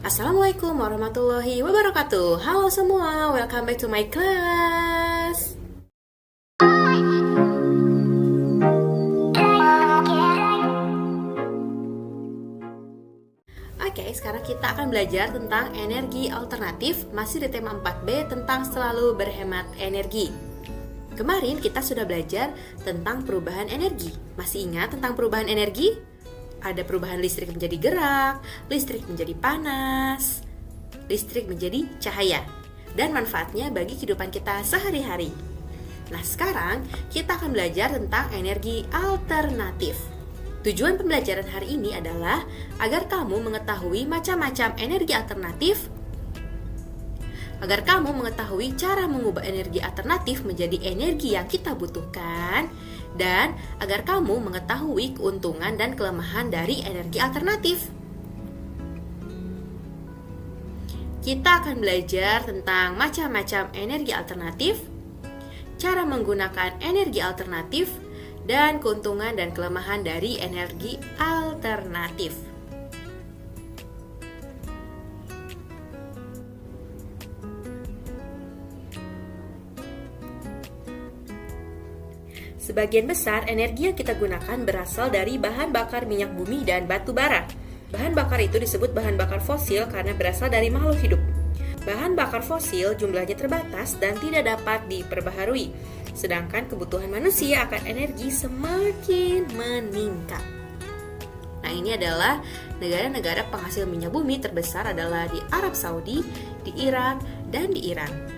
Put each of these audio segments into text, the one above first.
Assalamualaikum warahmatullahi wabarakatuh. Halo semua, welcome back to my class. Oke, sekarang kita akan belajar tentang energi alternatif, masih di tema 4B tentang selalu berhemat energi. Kemarin kita sudah belajar tentang perubahan energi. Masih ingat tentang perubahan energi? Ada perubahan listrik menjadi gerak, listrik menjadi panas, listrik menjadi cahaya, dan manfaatnya bagi kehidupan kita sehari-hari. Nah, sekarang kita akan belajar tentang energi alternatif. Tujuan pembelajaran hari ini adalah agar kamu mengetahui macam-macam energi alternatif, agar kamu mengetahui cara mengubah energi alternatif menjadi energi yang kita butuhkan, dan agar kamu mengetahui keuntungan dan kelemahan dari energi alternatif. Kita akan belajar tentang macam-macam energi alternatif, cara menggunakan energi alternatif, dan keuntungan dan kelemahan dari energi alternatif. Sebagian besar energi yang kita gunakan berasal dari bahan bakar minyak bumi dan batu bara. Bahan bakar itu disebut bahan bakar fosil karena berasal dari makhluk hidup. Bahan bakar fosil jumlahnya terbatas dan tidak dapat diperbaharui, sedangkan kebutuhan manusia akan energi semakin meningkat. Nah, ini adalah negara-negara penghasil minyak bumi terbesar adalah di Arab Saudi, di Irak, dan di Iran.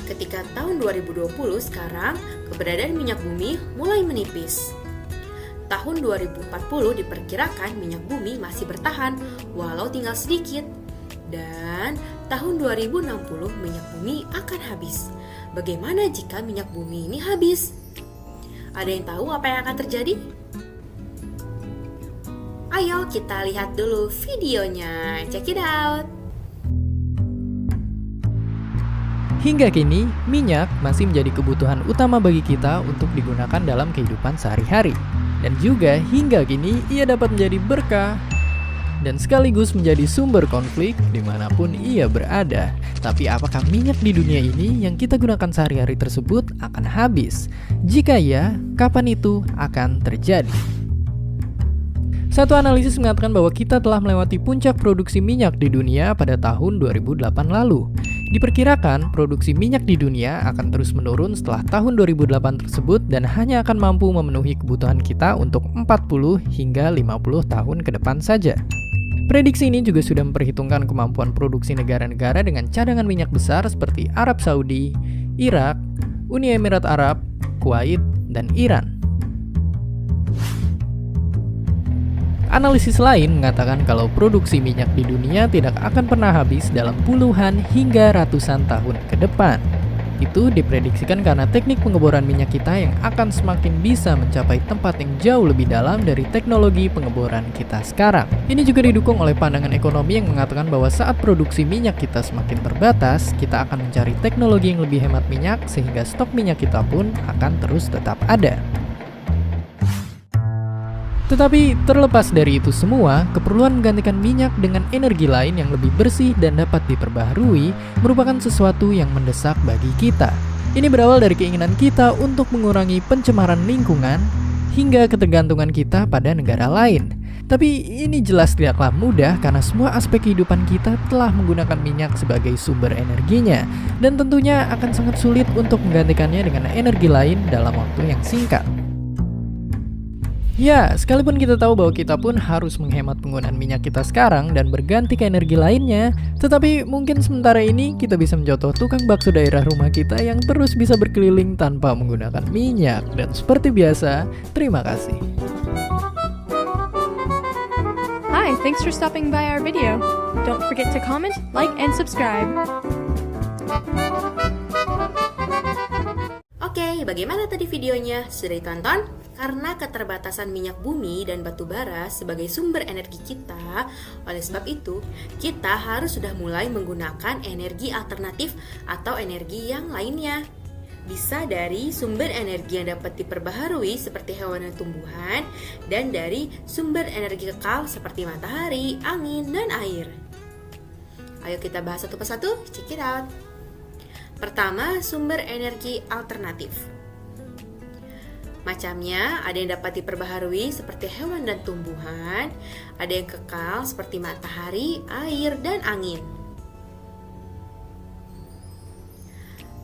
Ketika tahun 2020 sekarang, keberadaan minyak bumi mulai menipis. Tahun 2040 diperkirakan minyak bumi masih bertahan walau tinggal sedikit. Dan tahun 2060 minyak bumi akan habis. Bagaimana jika minyak bumi ini habis? Ada yang tahu apa yang akan terjadi? Ayo kita lihat dulu videonya. Check it out. Hingga kini, minyak masih menjadi kebutuhan utama bagi kita untuk digunakan dalam kehidupan sehari-hari. Dan juga hingga kini, ia dapat menjadi berkah dan sekaligus menjadi sumber konflik dimanapun ia berada. Tapi apakah minyak di dunia ini yang kita gunakan sehari-hari tersebut akan habis? Jika iya, kapan itu akan terjadi? Satu analisis mengatakan bahwa kita telah melewati puncak produksi minyak di dunia pada tahun 2008 lalu. Diperkirakan produksi minyak di dunia akan terus menurun setelah tahun 2008 tersebut dan hanya akan mampu memenuhi kebutuhan kita untuk 40 hingga 50 tahun ke depan saja. Prediksi ini juga sudah memperhitungkan kemampuan produksi negara-negara dengan cadangan minyak besar seperti Arab Saudi, Irak, Uni Emirat Arab, Kuwait, dan Iran. Analisis lain mengatakan kalau produksi minyak di dunia tidak akan pernah habis dalam puluhan hingga ratusan tahun ke depan. Itu diprediksikan karena teknik pengeboran minyak kita yang akan semakin bisa mencapai tempat yang jauh lebih dalam dari teknologi pengeboran kita sekarang. Ini juga didukung oleh pandangan ekonomi yang mengatakan bahwa saat produksi minyak kita semakin terbatas, kita akan mencari teknologi yang lebih hemat minyak sehingga stok minyak kita pun akan terus tetap ada. Tetapi terlepas dari itu semua, keperluan menggantikan minyak dengan energi lain yang lebih bersih dan dapat diperbaharui merupakan sesuatu yang mendesak bagi kita. Ini berawal dari keinginan kita untuk mengurangi pencemaran lingkungan hingga ketergantungan kita pada negara lain. Tapi ini jelas tidaklah mudah karena semua aspek kehidupan kita telah menggunakan minyak sebagai sumber energinya, dan tentunya akan sangat sulit untuk menggantikannya dengan energi lain dalam waktu yang singkat. Ya, sekalipun kita tahu bahwa kita pun harus menghemat penggunaan minyak kita sekarang dan berganti ke energi lainnya, tetapi mungkin sementara ini kita bisa mencontoh tukang bakso daerah rumah kita yang terus bisa berkeliling tanpa menggunakan minyak. Dan seperti biasa, terima kasih. Hi, thanks for stopping by our video. Don't forget to comment, like, and subscribe. Oke, bagaimana tadi videonya? Sudah ditonton? Karena keterbatasan minyak bumi dan batu bara sebagai sumber energi kita, oleh sebab itu, kita harus sudah mulai menggunakan energi alternatif atau energi yang lainnya. Bisa dari sumber energi yang dapat diperbaharui seperti hewan dan tumbuhan, dan dari sumber energi kekal seperti matahari, angin, dan air. Ayo kita bahas satu persatu, check it out. Pertama, sumber energi alternatif. Macamnya ada yang dapat diperbaharui seperti hewan dan tumbuhan, ada yang kekal seperti matahari, air, dan angin.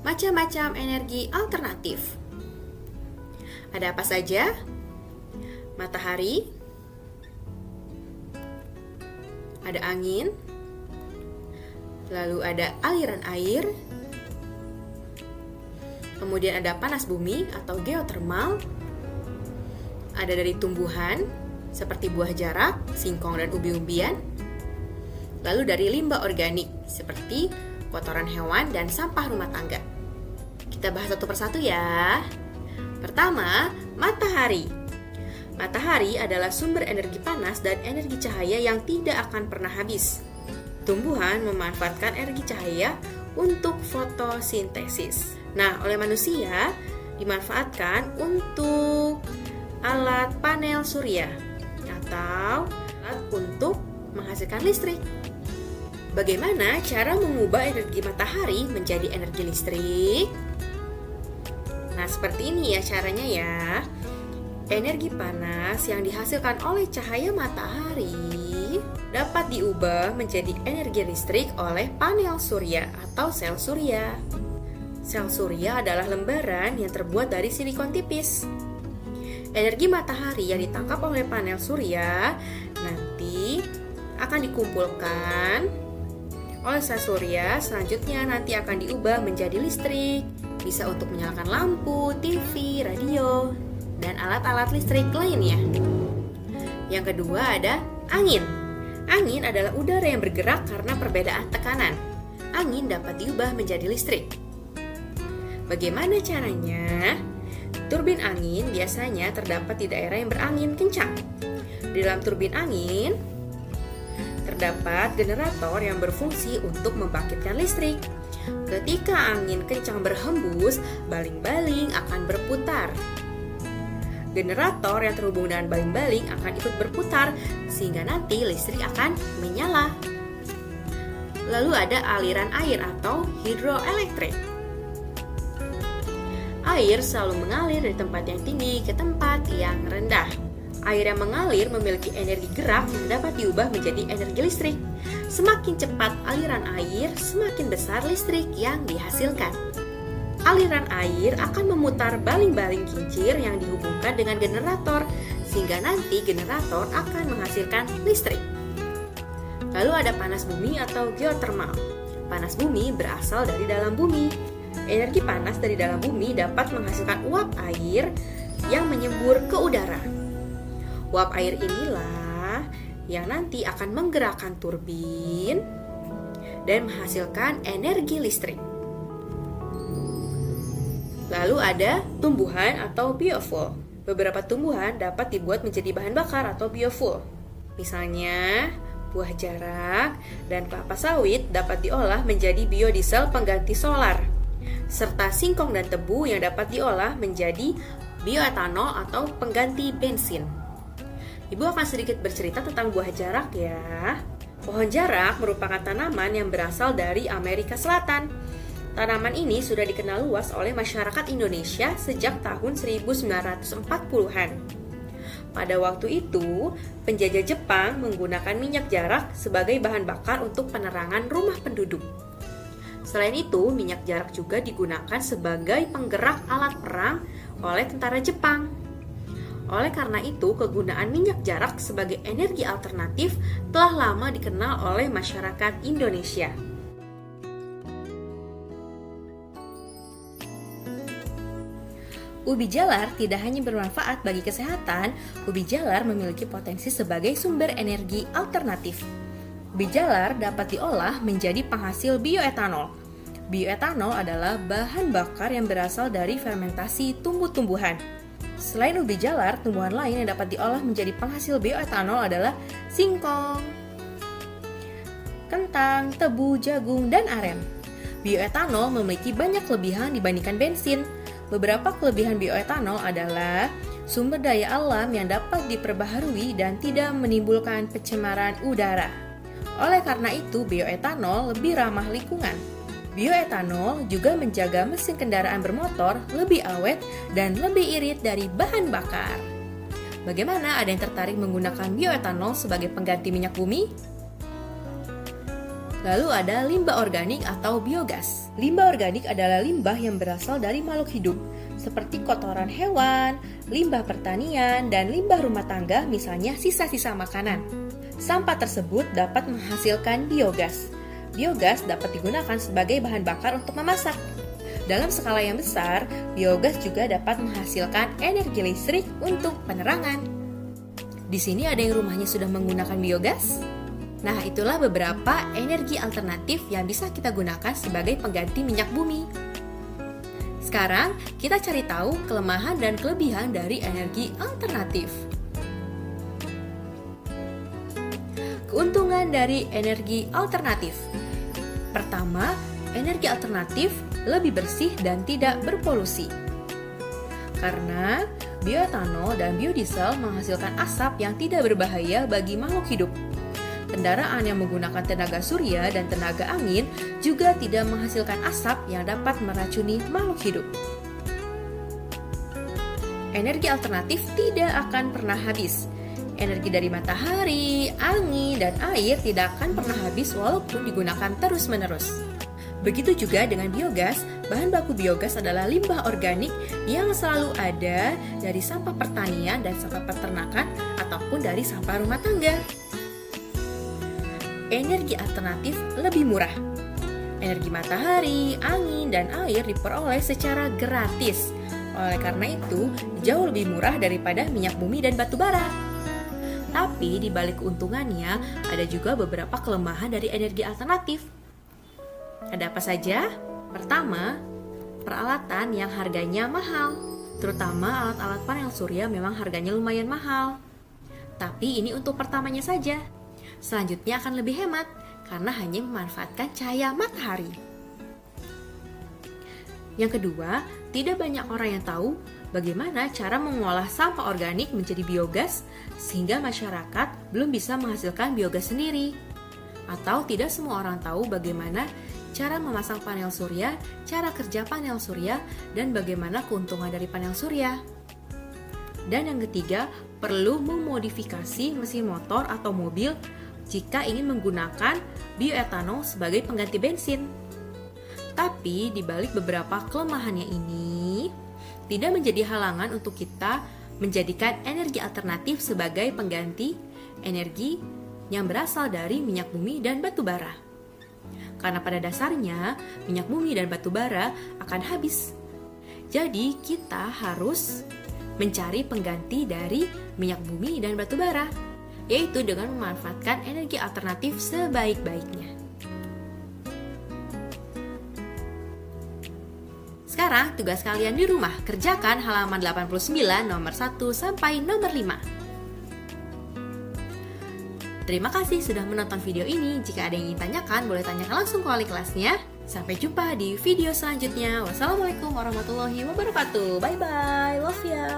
Macam-macam energi alternatif. Ada apa saja? Matahari, ada angin, lalu ada aliran air, kemudian ada panas bumi atau geotermal, ada dari tumbuhan seperti buah jarak, singkong, dan umbi-umbian, lalu dari limbah organik seperti kotoran hewan dan sampah rumah tangga. Kita bahas satu persatu ya. Pertama, matahari. Matahari adalah sumber energi panas dan energi cahaya yang tidak akan pernah habis. Tumbuhan memanfaatkan energi cahaya untuk fotosintesis. Nah, oleh manusia dimanfaatkan untuk alat panel surya atau alat untuk menghasilkan listrik. Bagaimana cara mengubah energi matahari menjadi energi listrik? Nah, seperti ini ya caranya ya. Energi panas yang dihasilkan oleh cahaya matahari dapat diubah menjadi energi listrik oleh panel surya atau sel surya. Sel surya adalah lembaran yang terbuat dari silikon tipis. Energi matahari yang ditangkap oleh panel surya nanti akan dikumpulkan oleh sel surya, selanjutnya nanti akan diubah menjadi listrik. Bisa untuk menyalakan lampu, TV, radio, dan alat-alat listrik lainnya. Yang kedua ada angin. Angin adalah udara yang bergerak karena perbedaan tekanan. Angin dapat diubah menjadi listrik. Bagaimana caranya? Turbin angin biasanya terdapat di daerah yang berangin kencang. Di dalam turbin angin terdapat generator yang berfungsi untuk membangkitkan listrik. Ketika angin kencang berhembus, baling-baling akan berputar. Generator yang terhubung dengan baling-baling akan ikut berputar sehingga nanti listrik akan menyala. Lalu ada aliran air atau hidroelektrik. Air selalu mengalir dari tempat yang tinggi ke tempat yang rendah. Air yang mengalir memiliki energi gerak yang dapat diubah menjadi energi listrik. Semakin cepat aliran air, semakin besar listrik yang dihasilkan. Aliran air akan memutar baling-baling kincir yang dihubungkan dengan generator, sehingga nanti generator akan menghasilkan listrik. Lalu ada panas bumi atau geotermal. Panas bumi berasal dari dalam bumi. Energi panas dari dalam bumi dapat menghasilkan uap air yang menyembur ke udara. Uap air inilah yang nanti akan menggerakkan turbin dan menghasilkan energi listrik. Lalu ada tumbuhan atau biofuel. Beberapa tumbuhan dapat dibuat menjadi bahan bakar atau biofuel. Misalnya, buah jarak dan kelapa sawit dapat diolah menjadi biodiesel pengganti solar. Serta singkong dan tebu yang dapat diolah menjadi bioetanol atau pengganti bensin. Ibu akan sedikit bercerita tentang buah jarak ya. Pohon jarak merupakan tanaman yang berasal dari Amerika Selatan. Tanaman ini sudah dikenal luas oleh masyarakat Indonesia sejak tahun 1940-an. Pada waktu itu, penjajah Jepang menggunakan minyak jarak sebagai bahan bakar untuk penerangan rumah penduduk. Selain itu, minyak jarak juga digunakan sebagai penggerak alat perang oleh tentara Jepang. Oleh karena itu, kegunaan minyak jarak sebagai energi alternatif telah lama dikenal oleh masyarakat Indonesia. Ubi jalar tidak hanya bermanfaat bagi kesehatan, ubi jalar memiliki potensi sebagai sumber energi alternatif. Ubi jalar dapat diolah menjadi penghasil bioetanol. Bioetanol adalah bahan bakar yang berasal dari fermentasi tumbuh-tumbuhan. Selain ubi jalar, tumbuhan lain yang dapat diolah menjadi penghasil bioetanol adalah singkong, kentang, tebu, jagung, dan aren. Bioetanol memiliki banyak kelebihan dibandingkan bensin. Beberapa kelebihan bioetanol adalah sumber daya alam yang dapat diperbaharui dan tidak menimbulkan pencemaran udara. Oleh karena itu, bioetanol lebih ramah lingkungan. Bioetanol juga menjaga mesin kendaraan bermotor lebih awet dan lebih irit dari bahan bakar. Bagaimana, ada yang tertarik menggunakan bioetanol sebagai pengganti minyak bumi? Lalu ada limbah organik atau biogas. Limbah organik adalah limbah yang berasal dari makhluk hidup, seperti kotoran hewan, limbah pertanian, dan limbah rumah tangga, misalnya sisa-sisa makanan. Sampah tersebut dapat menghasilkan biogas. Biogas dapat digunakan sebagai bahan bakar untuk memasak. Dalam skala yang besar, biogas juga dapat menghasilkan energi listrik untuk penerangan. Di sini ada yang rumahnya sudah menggunakan biogas? Nah, itulah beberapa energi alternatif yang bisa kita gunakan sebagai pengganti minyak bumi. Sekarang, kita cari tahu kelemahan dan kelebihan dari energi alternatif. Keuntungan dari energi alternatif. Pertama, energi alternatif lebih bersih dan tidak berpolusi. Karena bioetanol dan biodiesel menghasilkan asap yang tidak berbahaya bagi makhluk hidup. Kendaraan yang menggunakan tenaga surya dan tenaga angin juga tidak menghasilkan asap yang dapat meracuni makhluk hidup. Energi alternatif tidak akan pernah habis. Energi dari matahari, angin, dan air tidak akan pernah habis walaupun digunakan terus-menerus. Begitu juga dengan biogas. Bahan baku biogas adalah limbah organik yang selalu ada dari sampah pertanian dan sampah peternakan ataupun dari sampah rumah tangga. Energi alternatif lebih murah. Energi matahari, angin, dan air diperoleh secara gratis. Oleh karena itu, jauh lebih murah daripada minyak bumi dan batu bara. Tapi di balik keuntungannya, ada juga beberapa kelemahan dari energi alternatif. Ada apa saja? Pertama, peralatan yang harganya mahal. Terutama alat-alat panel surya memang harganya lumayan mahal. Tapi ini untuk pertamanya saja. Selanjutnya akan lebih hemat karena hanya memanfaatkan cahaya matahari. Yang kedua, tidak banyak orang yang tahu bagaimana cara mengolah sampah organik menjadi biogas sehingga masyarakat belum bisa menghasilkan biogas sendiri. Atau tidak semua orang tahu bagaimana cara memasang panel surya, cara kerja panel surya, dan bagaimana keuntungan dari panel surya. Dan yang ketiga, perlu memodifikasi mesin motor atau mobil jika ingin menggunakan bioetanol sebagai pengganti bensin. Tapi di balik beberapa kelemahannya ini, tidak menjadi halangan untuk kita menjadikan energi alternatif sebagai pengganti energi yang berasal dari minyak bumi dan batu bara. Karena pada dasarnya, minyak bumi dan batu bara akan habis. Jadi kita harus mencari pengganti dari minyak bumi dan batu bara, yaitu dengan memanfaatkan energi alternatif sebaik-baiknya. Sekarang tugas kalian di rumah, kerjakan halaman 89 nomor 1 sampai nomor 5. Terima kasih sudah menonton video ini. Jika ada yang ingin tanyakan, boleh tanyakan langsung ke wali kelasnya. Sampai jumpa di video selanjutnya. Wassalamualaikum warahmatullahi wabarakatuh. Bye bye, love ya.